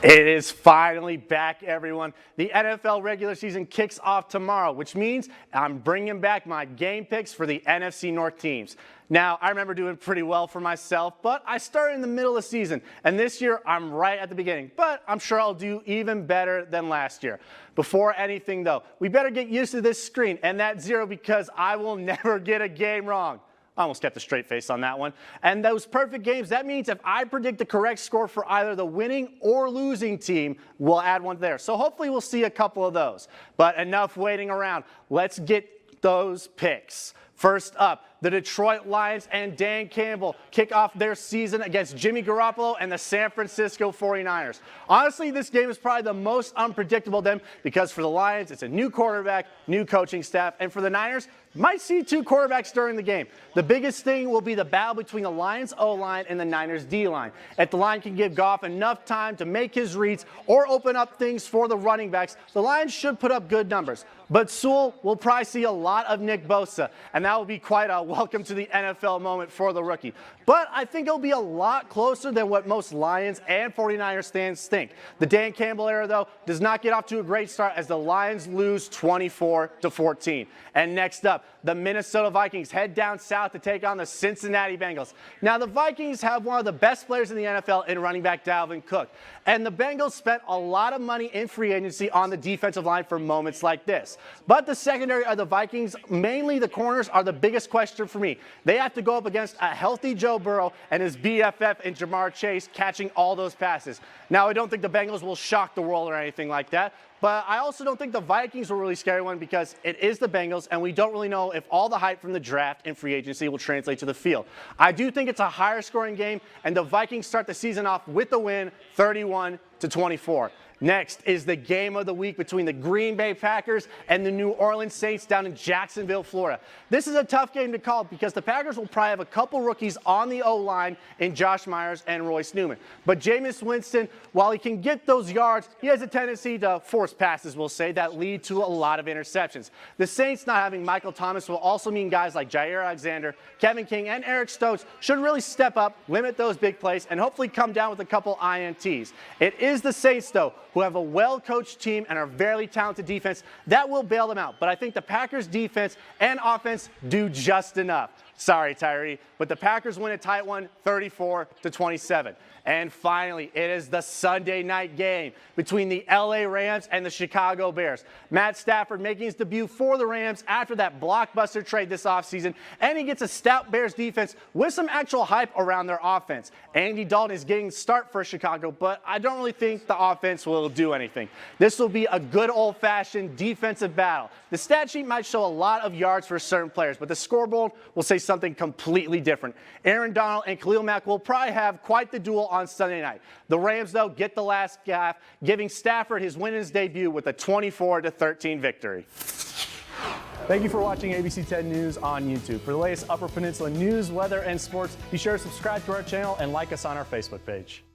It is finally back, everyone. The NFL regular season kicks off tomorrow, which means I'm bringing back my game picks for the NFC North teams. Now, I remember doing pretty well for myself, but I started in the middle of the season, and this year I'm right at the beginning, but I'm sure I'll do even better than last year. Before anything, though, we better get used to this screen and that zero because I will never get a game wrong. I almost kept a straight face on that one. And those perfect games, that means if I predict the correct score for either the winning or losing team, we'll add one there. So hopefully we'll see a couple of those. But enough waiting around. Let's get those picks. First up, the Detroit Lions and Dan Campbell kick off their season against Jimmy Garoppolo and the San Francisco 49ers. Honestly, this game is probably the most unpredictable of them because for the Lions, it's a new quarterback, new coaching staff, and for the Niners, might see two quarterbacks during the game. The biggest thing will be the battle between the Lions O-line and the Niners D-line. If the line can give Goff enough time to make his reads or open up things for the running backs, the Lions should put up good numbers. But Sewell will probably see a lot of Nick Bosa, and that will be quite a welcome to the NFL moment for the rookie. But I think it'll be a lot closer than what most Lions and 49ers fans think. The Dan Campbell era, though, does not get off to a great start as the Lions lose 24-14. And next up, the Minnesota Vikings head down south to take on the Cincinnati Bengals. Now, the Vikings have one of the best players in the NFL in running back Dalvin Cook. And the Bengals spent a lot of money in free agency on the defensive line for moments like this. But the secondary of the Vikings, mainly the corners, are the biggest question for me. They have to go up against a healthy Joe Burrow and his BFF in Jamar Chase catching all those passes. Now, I don't think the Bengals will shock the world or anything like that. But I also don't think the Vikings will really scare one because it is the Bengals, and we don't really know if all the hype from the draft and free agency will translate to the field. I do think it's a higher scoring game, and the Vikings start the season off with the win, 31-24. Next is the game of the week between the Green Bay Packers and the New Orleans Saints down in Jacksonville, Florida. This is a tough game to call because the Packers will probably have a couple rookies on the O-line in Josh Myers and Royce Newman. But Jameis Winston, while he can get those yards, he has a tendency to force passes, we'll say, that lead to a lot of interceptions. The Saints not having Michael Thomas will also mean guys like Jair Alexander, Kevin King, and Eric Stokes should really step up, limit those big plays, and hopefully come down with a couple INTs. It is the Saints, though, who have a well-coached team and a very talented defense that will bail them out. But I think the Packers' defense and offense do just enough. Sorry, Tyree, but the Packers win a tight one, 34-27. And finally, it is the Sunday night game between the LA Rams and the Chicago Bears. Matt Stafford making his debut for the Rams after that blockbuster trade this offseason, and he gets a stout Bears defense with some actual hype around their offense. Andy Dalton is getting start for Chicago, but I don't really think the offense will do anything. This will be a good old-fashioned defensive battle. The stat sheet might show a lot of yards for certain players, but the scoreboard will say something completely different. Aaron Donald and Khalil Mack will probably have quite the duel on Sunday night. The Rams, though, get the last laugh, giving Stafford his win in his debut with a 24-13 victory. Thank you for watching ABC 10 News on YouTube. For the latest Upper Peninsula news, weather, and sports, be sure to subscribe to our channel and like us on our Facebook page.